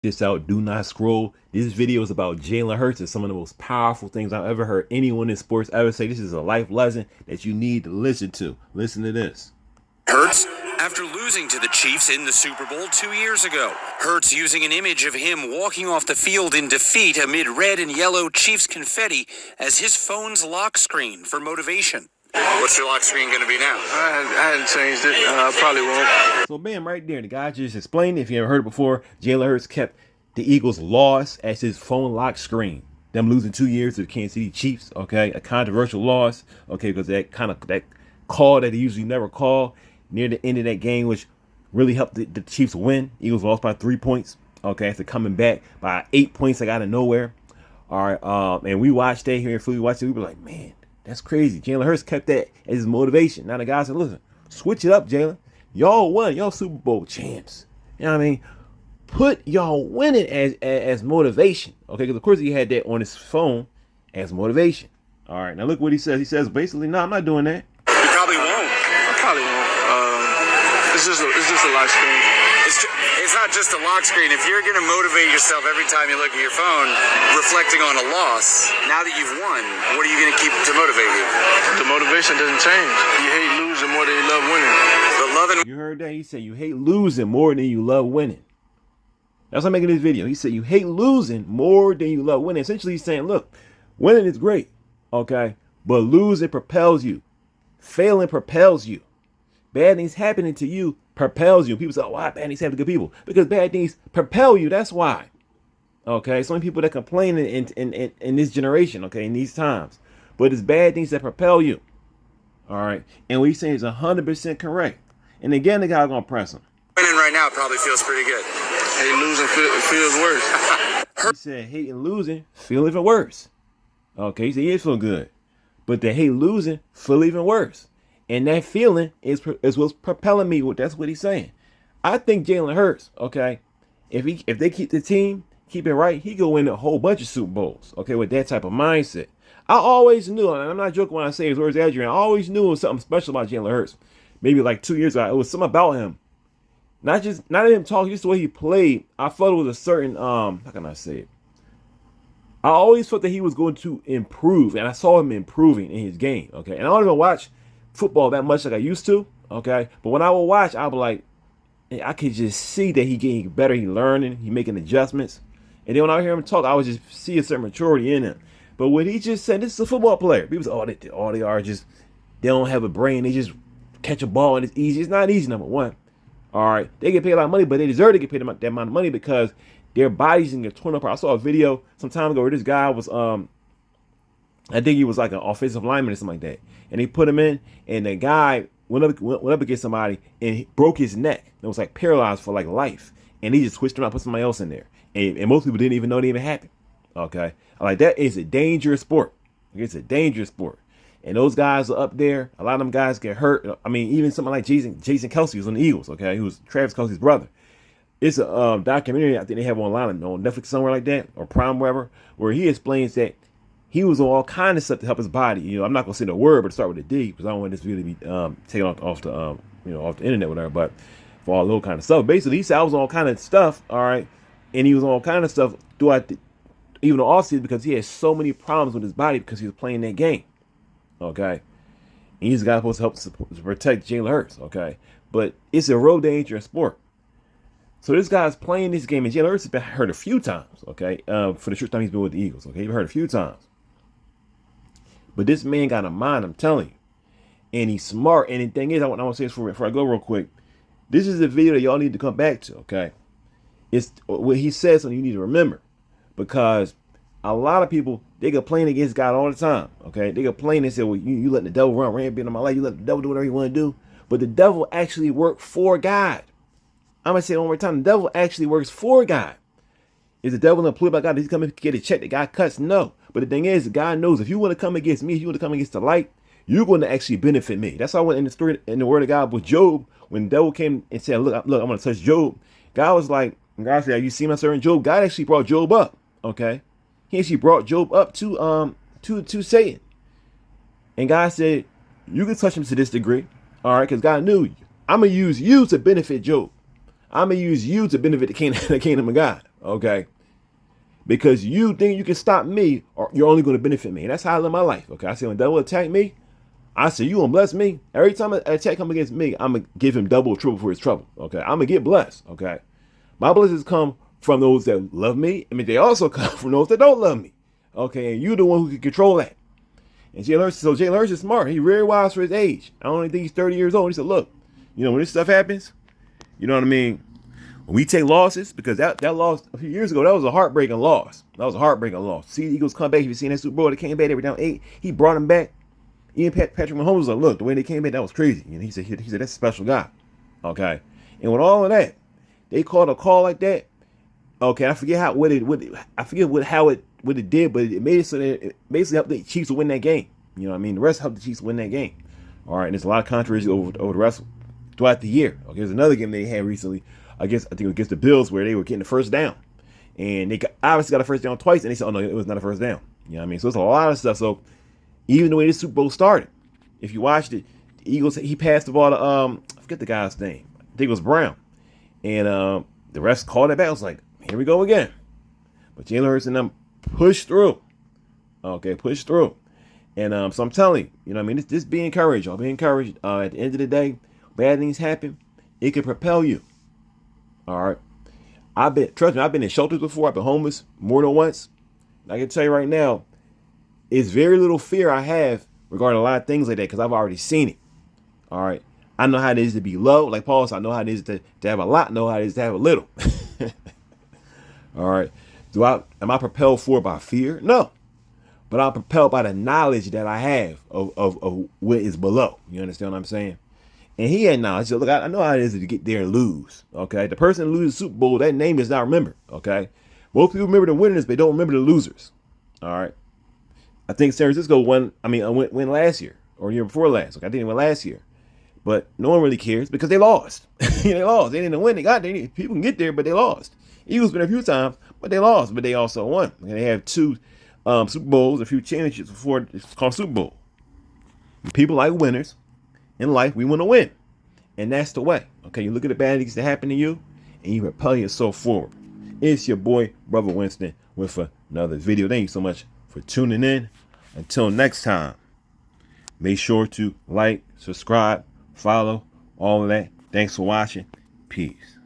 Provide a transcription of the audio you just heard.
This out. Do not scroll. This video is about Jalen Hurts. It's some of the most powerful things I've ever heard anyone in sports ever say. This is a life lesson that you need to listen to. Listen to this. Hurts after losing to the Chiefs in the Super Bowl 2 years ago. Hurts using an image of him walking off the field in defeat amid red and yellow Chiefs confetti as his phone's lock screen for motivation. What's your lock screen going to be now? I hadn't changed it. Probably won't. So, bam, right there. The guy just explained it. If you haven't heard it before, Jalen Hurts kept the Eagles' loss as his phone lock screen. Them losing 2 years to the Kansas City Chiefs, okay? A controversial loss, okay, because that call that he usually never call near the end of that game, which really helped the Chiefs win. Eagles lost by 3 points, okay, after coming back by 8 points like out of nowhere. All right, and we watched that here in Philly. We watched it. We were like, man, that's crazy. Jalen Hurts kept that as his motivation. Now the guy said, listen, switch it up, Jalen. Y'all won. Y'all Super Bowl champs. You know what I mean? Put y'all winning as motivation. Okay, because of course he had that on his phone as motivation. All right, now look what he says. He says basically, no, I'm not doing that. You probably won't. I probably won't. It's just a live screen. It's not just a lock screen. If you're going to motivate yourself every time you look at your phone, reflecting on a loss, now that you've won, what are you going to keep to motivate you? The motivation doesn't change. You hate losing more than you love winning. The love and You heard that? He said you hate losing more than you love winning. That's why I'm making this video. He said you hate losing more than you love winning. Essentially, he's saying, look, winning is great, okay? But losing propels you. Failing propels you. Bad things happening to you propels you. People say, oh, why bad things happen to good people? Because bad things propel you. That's why. Okay? So many people that complain in this generation, okay, in these times. But it's bad things that propel you. All right? And what he's saying is 100% correct. And again, the guy going to press him. winning right now probably feels pretty good. Hate losing feels worse. He said hate and losing feel even worse. Okay, he said he is feel good. But the hate losing feel even worse. And that feeling is what's propelling me. That's what he's saying. I think Jalen Hurts, okay, if they keep the team, keep it right, he could win a whole bunch of Super Bowls, okay, with that type of mindset. I always knew, and I'm not joking when I say his words, Adrian, I always knew it was something special about Jalen Hurts. Maybe like 2 years ago, it was something about him. Not him talking, just the way he played. I felt it was a certain, how can I say it? I always felt that he was going to improve, and I saw him improving in his game, okay? And I don't even watch football that much like I used to, okay? But when I would watch, I'd be like, I could just see that he getting better, he learning, he making adjustments. And then when I hear him talk, I would just see a certain maturity in him. But what he just said, this is a football player. People say, all they are just, they don't have a brain. They just catch a ball and it's easy. It's not easy, number one. All right. They get paid a lot of money, but they deserve to get paid that amount of money because their bodies can get torn apart. I saw a video some time ago where this guy was, I think he was like an offensive lineman or something like that. And they put him in, and the guy went up against somebody and he broke his neck. It was like paralyzed for like life. And he just switched around, put somebody else in there. And most people didn't even know it even happened. Okay. Like, that is a dangerous sport. It's a dangerous sport. And those guys are up there. A lot of them guys get hurt. I mean, even someone like Jason Kelce was on the Eagles, okay? He was Travis Kelce's brother. It's a documentary I think they have online on Netflix somewhere like that, or Prime, wherever, where he explains that he was on all kinds of stuff to help his body. You know, I'm not gonna say the word, but start with a D because I don't want this video to be taken off the off the internet, whatever. But for all little kind of stuff, basically, he said I was on all kind of stuff, all right, and he was on all kind of stuff throughout even the offseason because he had so many problems with his body because he was playing that game. Okay, and he's the guy supposed to help to protect Jalen Hurts. Okay, but it's a real dangerous sport. So this guy's playing this game, and Jalen Hurts has been hurt a few times. Okay, for the short time he's been with the Eagles. Okay, he's been hurt a few times. But this man got a mind, I'm telling you, and he's smart. And the thing is, I want to say this before I go real quick. This is a video that y'all need to come back to. Okay, it's what he says, something you need to remember, because a lot of people, they complain against God all the time. Okay, they complain and say, well, you let the devil run rampant in my life. You let the devil do whatever you want to do. But the devil actually worked for God. I'm going to say it one more time. The devil actually works for God. Is the devil employed by God? Does he come and get a check that God cuts? No. But the thing is, God knows if you want to come against me, if you want to come against the light, you're going to actually benefit me. That's how I went in the story, in the word of God with Job, when the devil came and said, look, I'm going to touch Job. God was like, God said, you see my servant Job? God actually brought Job up. Okay. He actually brought Job up to Satan. And God said, you can touch him to this degree. All right. Because God knew I'm going to use you to benefit Job. I'm going to use you to benefit the kingdom of God. Okay. Because you think you can stop me, or you're only going to benefit me. And that's how I live my life. Okay. I say when the devil attack me, I say, you gonna bless me? Every time an attack come against me, I'm gonna give him double or triple for his trouble. Okay. I'm gonna get blessed. Okay. My blessings come from those that love me. I mean, they also come from those that don't love me. Okay. And you're the one who can control that. And Jalen Hurt is smart. He's very wise for his age. I don't think he's 30 years old. He said, look, when this stuff happens, you know what I mean? When we take losses, because that loss a few years ago, that was a heartbreaking loss. That was a heartbreaking loss. See the Eagles come back. If you've seen that Super Bowl, they came back, they were down 8. He brought them back. Even Patrick Mahomes was like, look, the way they came back, that was crazy. And he said, that's a special guy. Okay. And with all of that, they called a call like that. Okay, I forget what it did, but it made it so that it basically helped the Chiefs to win that game. You know what I mean? The rest helped the Chiefs win that game. All right, and there's a lot of controversy over the rest throughout the year. Okay, there's another game they had recently, I think against the Bills, where they were getting the first down. And they obviously got a first down twice, and they said, oh no, it was not a first down. You know what I mean? So it's a lot of stuff. So even the way this Super Bowl started, if you watched it, the Eagles, he passed the ball to I forget the guy's name. I think it was Brown. And the refs called it back. I was like, here we go again. But Jalen Hurts and them pushed through. Okay, pushed through. And so I'm telling you, you know what I mean? Just be encouraged, y'all. Be encouraged. At the end of the day, bad things happen. It can propel you. All right. Trust me, I've been in shelters before. I've been homeless more than once. And I can tell you right now, it's very little fear I have regarding a lot of things like that because I've already seen it. All right. I know how it is to be low. Like Paul said, I know how it is to have a lot. I know how it is to have a little. All right. Am I propelled forward by fear? No. But I'm propelled by the knowledge that I have of what is below. You understand what I'm saying? And he had knowledge. So look, I know how it is to get there and lose. Okay. The person who loses the Super Bowl, that name is not remembered. Okay. Most people remember the winners, but they don't remember the losers. All right. I think San Francisco won last year or the year before last. Okay, I think they won last year. But no one really cares because they lost. They lost. They didn't win. People can get there, but they lost. Eagles been a few times, but they lost. But they also won. And they have 2 Super Bowls, a few championships before it's called Super Bowl. People like winners. In life, we want to win. And that's the way. Okay, you look at the bad things that happen to you, and you propel yourself forward. It's your boy, Brother Winston, with another video. Thank you so much for tuning in. Until next time, make sure to like, subscribe, follow, all of that. Thanks for watching. Peace.